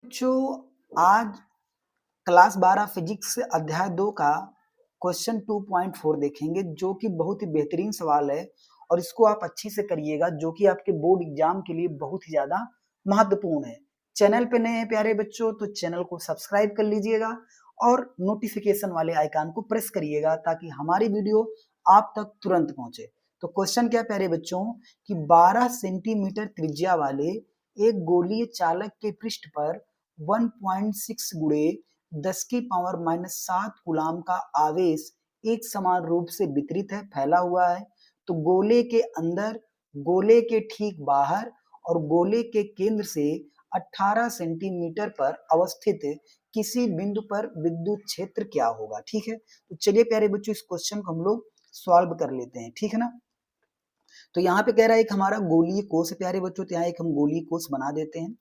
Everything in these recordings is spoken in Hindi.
बच्चों आज क्लास 12 फिजिक्स अध्याय 2 का क्वेश्चन 2.4 देखेंगे जो कि बहुत ही बेहतरीन सवाल है और इसको आप अच्छे से करिएगा जो कि आपके बोर्ड एग्जाम के लिए बहुत ही ज्यादा महत्वपूर्ण है। चैनल पे नए हैं प्यारे बच्चों तो चैनल को सब्सक्राइब कर लीजिएगा और नोटिफिकेशन वाले आइकन को प्रेस करिएगा ताकि हमारी वीडियो आप तक तुरंत पहुंचे। तो क्वेश्चन क्या प्यारे बच्चों कि 12 सेंटीमीटर त्रिज्या वाले एक गोलीय चालक के पृष्ठ पर 1.6 गुणे 10 की पावर -7 कूलाम का आवेश एक समान रूप से वितरित है, फैला हुआ है। तो गोले के अंदर, गोले के ठीक बाहर और गोले के केंद्र से 18 सेंटीमीटर पर अवस्थित किसी बिंदु पर विद्युत क्षेत्र क्या होगा। ठीक है, तो चलिए प्यारे बच्चों इस क्वेश्चन को हम लोग सॉल्व कर लेते हैं। ठीक है ना, तो यहाँ पे कह रहा है एक हमारा गोलीय कोष है प्यारे बच्चों, तो यहाँ एक हम गोलीय कोष बना देते हैं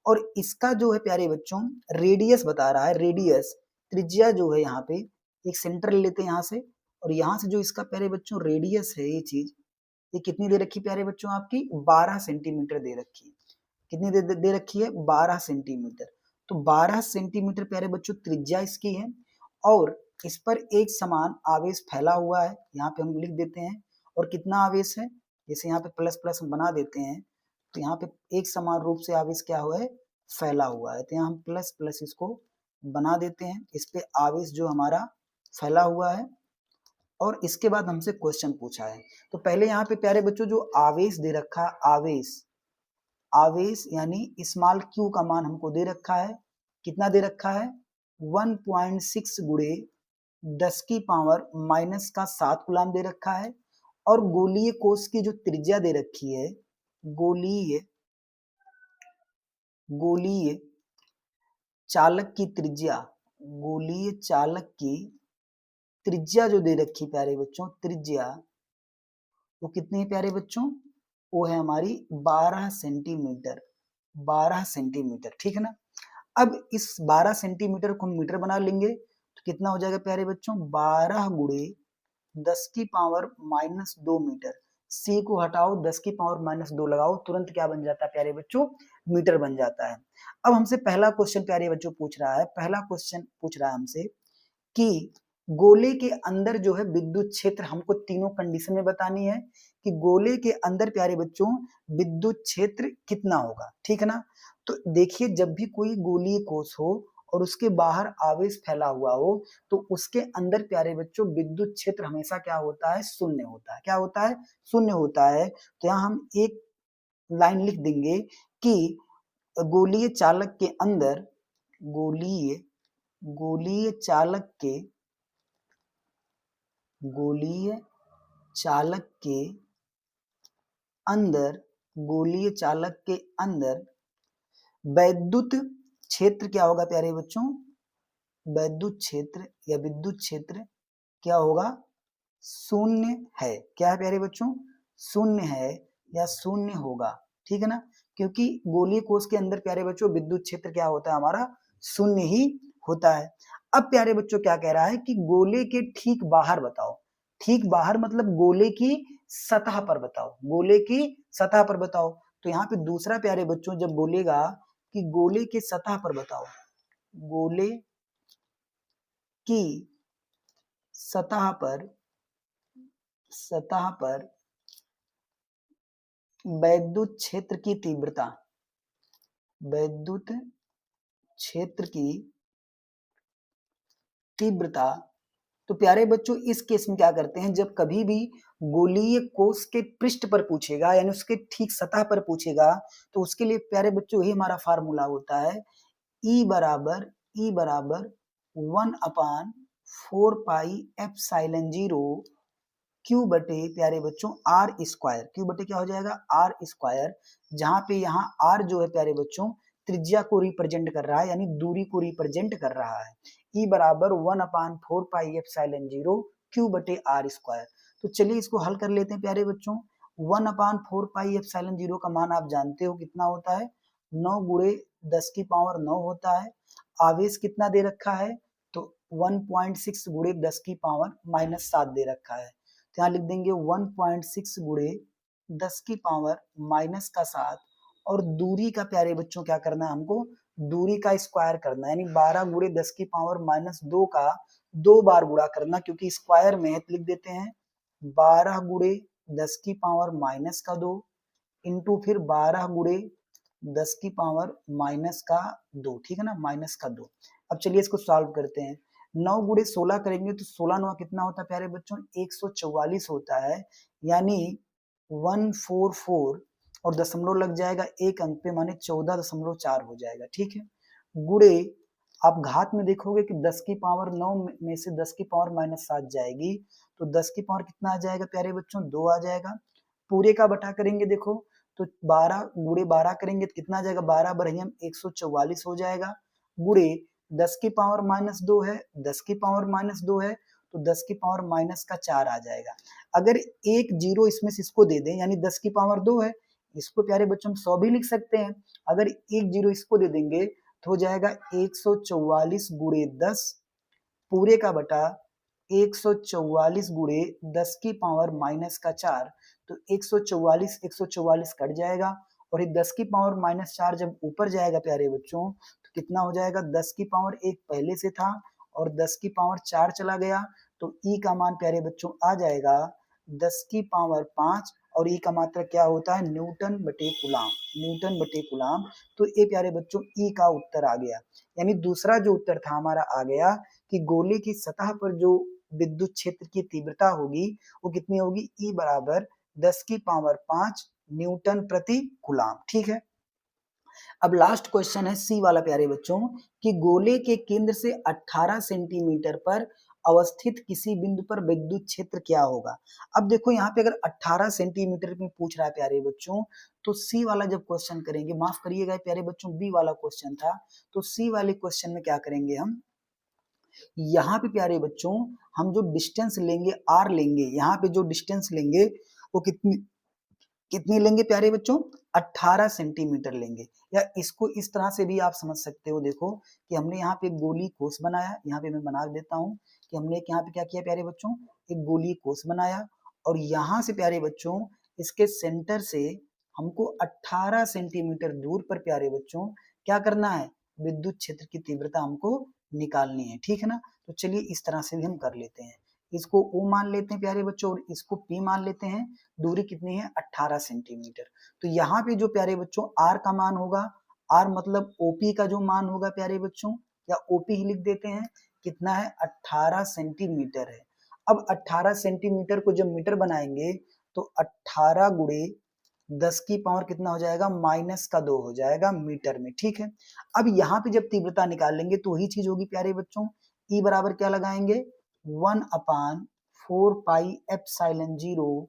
और इसका जो है प्यारे बच्चों रेडियस बता रहा है, रेडियस त्रिज्या जो है यहाँ पे एक सेंटर ले लेते हैं यहाँ से, और यहाँ से जो इसका प्यारे बच्चों रेडियस है ये चीज, ये कितनी दे रखी प्यारे बच्चों आपकी 12 सेंटीमीटर दे रखी है। कितनी दे रखी है 12 सेंटीमीटर। तो 12 सेंटीमीटर प्यारे बच्चों त्रिज्या इसकी है और इस पर एक समान आवेश फैला हुआ है, यहाँ पे हम लिख देते हैं। और कितना आवेश है, जैसे यहाँ पे प्लस प्लस हम बना देते हैं तो यहाँ पे एक समान रूप से आवेश क्या हुआ है, फैला हुआ है। तो यहाँ हम प्लस प्लस इसको बना देते हैं, इस पे आवेश जो हमारा फैला हुआ है। और इसके बाद हमसे क्वेश्चन पूछा है, तो पहले यहाँ पे प्यारे बच्चों जो आवेश दे रखा है, आवेश यानी स्मॉल क्यू का मान हमको दे रखा है, कितना दे रखा है 1.6 गुणे 10 की पावर -7 कूलाम दे रखा है। और गोलीय कोष की जो त्रिज्या दे रखी है, गोलीय चालक की त्रिज्या, गोलीय चालक की त्रिज्या जो दे रखी प्यारे बच्चों, त्रिज्या वो कितनी है प्यारे बच्चों, वो है हमारी 12 सेंटीमीटर, 12 सेंटीमीटर। ठीक है ना, अब इस 12 सेंटीमीटर को हम मीटर बना लेंगे तो कितना हो जाएगा प्यारे बच्चों 12 गुणे 10 की पावर -2 मीटर। सी को हटाओ, 10 की पावर -2 लगाओ, तुरंत क्या बन जाता है प्यारे बच्चों, मीटर बन जाता है। अब हमसे पहला क्वेश्चन प्यारे बच्चों पूछ रहा है, पहला क्वेश्चन पूछ रहा है हमसे कि गोले के अंदर जो है विद्युत क्षेत्र, हमको तीनों कंडीशन में बतानी है कि गोले के अंदर प्यारे बच्चों विद्युत क्षेत्र कितना होगा। ठीक है ना, तो देखिए जब भी कोई गोलीय कोष हो और उसके बाहर आवेश फैला हुआ हो तो उसके अंदर प्यारे बच्चों विद्युत क्षेत्र हमेशा क्या होता है, शून्य होता है। क्या होता है, शून्य होता है। तो यहाँ हम एक लाइन लिख देंगे कि गोलीय चालक के अंदर, गोलीय चालक के अंदर, गोलीय चालक के अंदर वैद्युत क्षेत्र क्या होगा प्यारे बच्चों, वैद्युत क्षेत्र या विद्युत क्षेत्र क्या होगा, शून्य है। क्या है प्यारे बच्चों, शून्य है या शून्य होगा। ठीक है ना, क्योंकि गोलीय कोष के अंदर प्यारे बच्चों विद्युत क्षेत्र क्या होता है हमारा, शून्य ही होता है। अब प्यारे बच्चों क्या कह रहा है कि गोले के ठीक बाहर बताओ, ठीक बाहर मतलब गोले की सतह पर बताओ, गोले की सतह पर बताओ। तो यहाँ पे दूसरा प्यारे बच्चों जब बोलेगा कि गोले के सतह पर बताओ, गोले की सतह पर वैद्युत क्षेत्र की तीव्रता, वैद्युत क्षेत्र की तीव्रता। तो प्यारे बच्चों इस केस में क्या करते हैं, जब कभी भी गोलीय कोष के पृष्ठ पर पूछेगा यानी उसके ठीक सतह पर पूछेगा तो उसके लिए प्यारे बच्चों यही हमारा फार्मूला होता है, E बराबर 1/4 पाई एप्सिलॉन 0 क्यू बटे प्यारे बच्चों आर स्क्वायर, क्यू बटे क्या हो जाएगा आर स्क्वायर, जहां पे यहाँ आर जो है प्यारे बच्चों त्रिज्या को रिप्रेजेंट कर रहा है यानी दूरी को रिप्रेजेंट कर रहा है। ई बराबर 1/4 पाई एप्सिलॉन 0 क्यू बटे आर स्क्वायर। तो चलिए इसको हल कर लेते हैं प्यारे बच्चों। 1/4 पाई एप्सिलॉन 0 का मान आप जानते हो कितना होता है, 9 गुणे 10 की पावर 9 होता है। आवेश कितना दे रखा है, तो 1.6 गुणे 10 की पावर -7 दे रखा है। तो यहाँ लिख देंगे 1.6 गुणे 10 की पावर -7 और दूरी का प्यारे बच्चों क्या करना है हमको, दूरी का स्क्वायर करना, यानी 12 गुणे 10 की पावर माइनस 2 का 2 बार गुणा करना, क्योंकि स्क्वायर में है तो लिख देते हैं 12 गुणे 10 की पावर माइनस का 2 इंटू फिर 12 गुणे 10 की पावर माइनस का 2, ठीक है ना, माइनस का 2। अब चलिए इसको सॉल्व करते हैं। 9 गुणे 16 करेंगे तो 16 9 कितना होता है प्यारे बच्चों, 144 होता है, यानी 144 और दशमलव लग जाएगा एक अंक पे, माने 14.4 हो जाएगा, ठीक है। गुणे आप घात में देखोगे कि 10 की पावर 9 में से 10 की पावर माइनस 7 जाएगी, तो 10 की पावर कितना आ जाएगा प्यारे बच्चों, 2 आ जाएगा। पूरे का बटा करेंगे देखो तो 12 गुणे 12 करेंगे तो कितना आ जाएगा, 12 बरहियम 144 हो जाएगा। गुणे 10 की पावर माइनस 2 है, 10 की पावर माइनस 2 है, तो 10 की पावर माइनस का 4 आ जाएगा। अगर एक जीरो इसमें से इसको दे दें, यानी 10 की पावर 2 है, इसको प्यारे बच्चों हम 100 भी लिख सकते हैं। अगर एक जीरो इसको दे देंगे तो हो जाएगा 144 गुणे 10 पूरे का बटा 144 गुणे 10 की पावर माइनस का 4, तो 144 कट जाएगा, और ये 10 की पावर माइनस 4 जब ऊपर जाएगा प्यारे बच्चों तो कितना हो जाएगा, 10 की पावर 1 पहले से था और 10 की पावर 4 चला गया, तो ई का मान प्यारे बच्चों आ जाएगा 10 की पावर 5, और ई का मात्रक क्या होता है, न्यूटन बटे कूलाम, न्यूटन बटे कूलाम। तो ये प्यारे बच्चों ई का उत्तर आ गया। यानी दूसरा जो उत्तर था हमारा आ गया कि गोले की सतह पर जो विद्युत क्षेत्र की तीव्रता होगी वो कितनी होगी, ई बराबर 10 की पावर 5 न्यूटन प्रति कूलाम, ठीक है। अब लास्ट क्वेश्चन है सी वाला प्यारे बच्चों, कि गोले के केंद्र से 18 सेंटीमीटर पर अवस्थित किसी बिंदु पर विद्युत क्षेत्र क्या होगा। अब देखो यहाँ पे अगर 18 सेंटीमीटर में पूछ रहा है प्यारे बच्चों, तो सी वाला जब क्वेश्चन करेंगे, माफ करिएगा प्यारे बच्चों बी वाला क्वेश्चन था, तो सी वाले क्वेश्चन में क्या करेंगे हम, यहाँ पे प्यारे बच्चों हम जो डिस्टेंस लेंगे आर लेंगे, यहाँ पे जो डिस्टेंस लेंगे वो कितनी कितनी लेंगे प्यारे बच्चों, 18 सेंटीमीटर लेंगे। या इसको इस तरह से भी आप समझ सकते हो, देखो कि हमने यहाँ पे एक गोली कोस बनाया, यहाँ पे मैं बना देता हूँ कि हमने यहाँ पे क्या किया प्यारे बच्चों, एक गोली कोस बनाया, और यहाँ से प्यारे बच्चों इसके सेंटर से हमको 18 सेंटीमीटर दूर पर प्यारे बच्चों क्या करना है, विद्युत क्षेत्र की तीव्रता हमको निकालनी है, ठीक है ना। तो चलिए इस तरह से भी हम कर लेते हैं, इसको O मान लेते हैं प्यारे बच्चों और इसको P मान लेते हैं। दूरी कितनी है, 18 सेंटीमीटर। तो यहाँ पे जो प्यारे बच्चों R का मान होगा, R मतलब OP का जो मान होगा प्यारे बच्चों, या OP ही लिख देते हैं, कितना है 18 सेंटीमीटर है। अब 18 सेंटीमीटर को जब मीटर बनाएंगे तो 18 गुणे 10 की पावर कितना हो जाएगा, माइनस का 2 हो जाएगा मीटर में, ठीक है। अब यहाँ पे जब तीव्रता निकाल लेंगे तो वही चीज होगी प्यारे बच्चों, E बराबर क्या लगाएंगे, 1/4 पाई एप्सिलॉन 0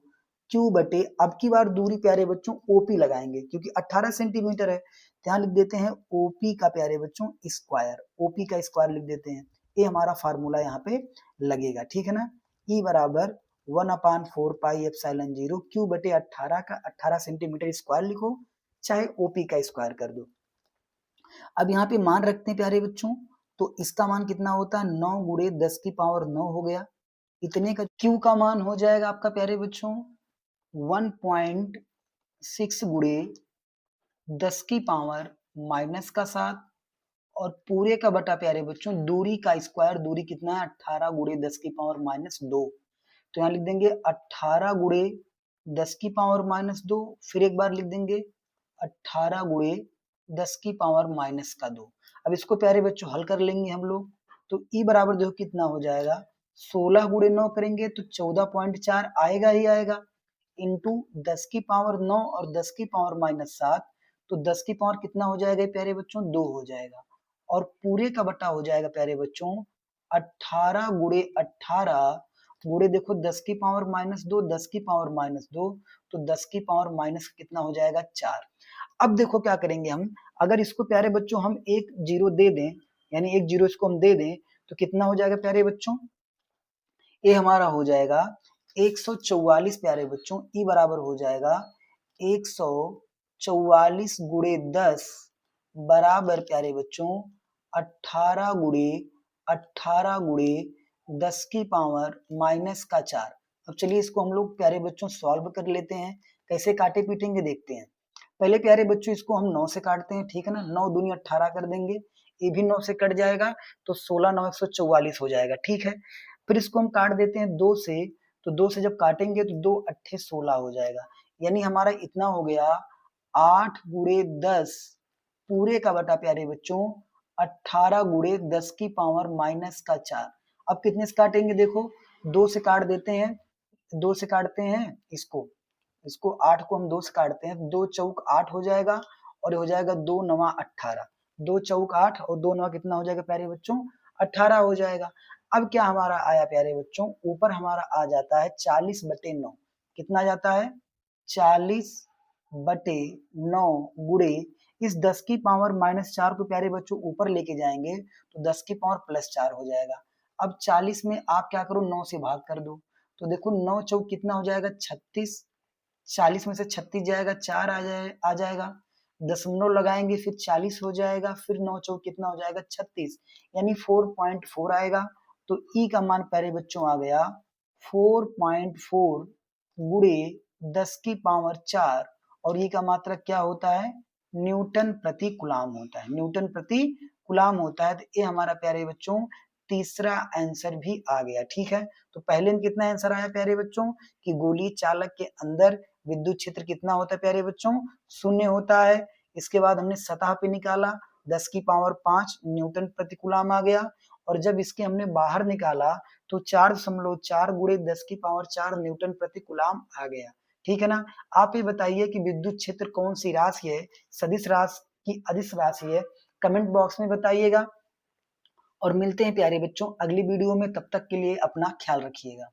क्यू बटे, अब की बार दूरी प्यारे बच्चों ओपी लगाएंगे क्योंकि 18 सेंटीमीटर है, यहाँ लिख देते हैं ओपी का प्यारे बच्चों स्क्वायर, ओपी का स्क्वायर लिख देते हैं, ये हमारा फार्मूला यहाँ पे लगेगा, ठीक है ना। ई बराबर 1/4 पाई एप्सिलॉन 0 क्यू बटे 18 का 18 सेंटीमीटर स्क्वायर लिखो, चाहे ओपी का स्क्वायर कर दो। अब यहाँ पे मान रखते हैं प्यारे बच्चों, तो इसका मान कितना होता है, 9 गुणे 10 की पावर 9 हो गया, इतने का Q का मान हो जाएगा आपका प्यारे बच्चों 1.6 गुणे 10 की पावर माइनस का 7, और पूरे का बटा प्यारे बच्चों दूरी का स्क्वायर, दूरी कितना है 18 गुणे 10 की पावर माइनस 2, तो यहाँ लिख देंगे 18 गुणे 10 की पावर माइनस 2, फिर एक बार लिख देंगे 18 गुणे 10 की पावर माइनस का 2। अब इसको प्यारे बच्चों हल कर लेंगे हम लोग, तो ई बराबर देखो कितना हो जाएगा, 16 गुणे 9 करेंगे तो 14.4 आएगा ही आएगा, इंटू 10 की पावर 9 और 10 की पावर माइनस 7, तो 10 की पावर कितना हो जाएगा प्यारे बच्चों, 2 हो जाएगा, और पूरे का बटा हो जाएगा प्यारे बच्चों 18 गुणे 18 गुणे देखो 10 की पावर माइनस 2, 10 की पावर माइनस 2, तो 10 की पावर माइनस कितना हो जाएगा 4। अब देखो क्या करेंगे हम, अगर इसको प्यारे बच्चों हम एक जीरो दे दें, यानी एक जीरो इसको हम दे दें, तो कितना हो जाएगा प्यारे बच्चों, ये हमारा हो जाएगा 144 प्यारे बच्चों, ई बराबर हो जाएगा 144 गुणे 10 बराबर प्यारे बच्चों 18 गुणे 10 की पावर माइनस का 4। अब चलिए इसको हम लोग प्यारे बच्चों सॉल्व कर लेते हैं, कैसे काटे पीटेंगे देखते हैं। पहले प्यारे बच्चों इसको हम 9 से काटते हैं, ठीक है ना, 9 दूनी 18 कर देंगे, ये भी 9 से कट जाएगा, तो 16 9 144 हो जाएगा, ठीक है। फिर इसको हम काट देते हैं 2 से, तो 2 से जब काटेंगे तो 2 अट्ठे 16 हो जाएगा, यानी हमारा इतना हो गया 8 गुणे 10 पूरे का बटा प्यारे बच्चों 18 गुणे 10 की पावर माइनस का 4। अब कितने से काटेंगे देखो, 2 से काट देते हैं, 2 से काटते हैं इसको 8 को हम 2 से काटते हैं, 2 चौक 8 हो जाएगा और ये हो जाएगा 2 नवा 18, 2 चौक 8 और 2 नवा कितना हो जाएगा प्यारे बच्चों 18 हो जाएगा। अब क्या हमारा आया प्यारे बच्चों, ऊपर हमारा आ जाता है 40/9, कितना आ जाता है 40/9 गुणे इस 10 की पावर -4 को प्यारे बच्चों ऊपर लेके जाएंगे तो 10 की पावर +4 हो जाएगा। अब 40 में आप क्या करो 9 से भाग कर दो, तो देखो 9 चौक कितना हो जाएगा 36, 40 में से 36 जाएगा 4 आ जाएगा, दशमलव लगाएंगे फिर 40 हो जाएगा, फिर 9 चौक कितना हो जाएगा 36, यानी 4.4 आएगा। तो ई का मान प्यारे बच्चों आ गया 4.4 गुणे 10 की पावर 4 और ई का मात्रक क्या होता है न्यूटन प्रति कूलाम होता है, न्यूटन प्रति कूलाम होता है। तो ये हमारा प्यारे बच्चों तीसरा आंसर भी आ गया, ठीक है। तो पहले में कितना आंसर आया प्यारे बच्चों कि गोलीय चालक के अंदर विद्युत क्षेत्र कितना होता है प्यारे बच्चों 0 होता है। इसके बाद हमने सतह पे निकाला 10 की पावर 5 न्यूटन प्रति कूलाम आ गया, और जब इसके हमने बाहर निकाला तो 4.4 गुणे 10 की पावर 4 न्यूटन प्रति कूलाम आ गया, ठीक है ना। आप ये बताइए कि विद्युत क्षेत्र कौन सी राशि है, सदिश राशि की अदिश राशि है, कमेंट बॉक्स में बताइएगा। और मिलते हैं प्यारे बच्चों अगली वीडियो में, तब तक के लिए अपना ख्याल रखिएगा।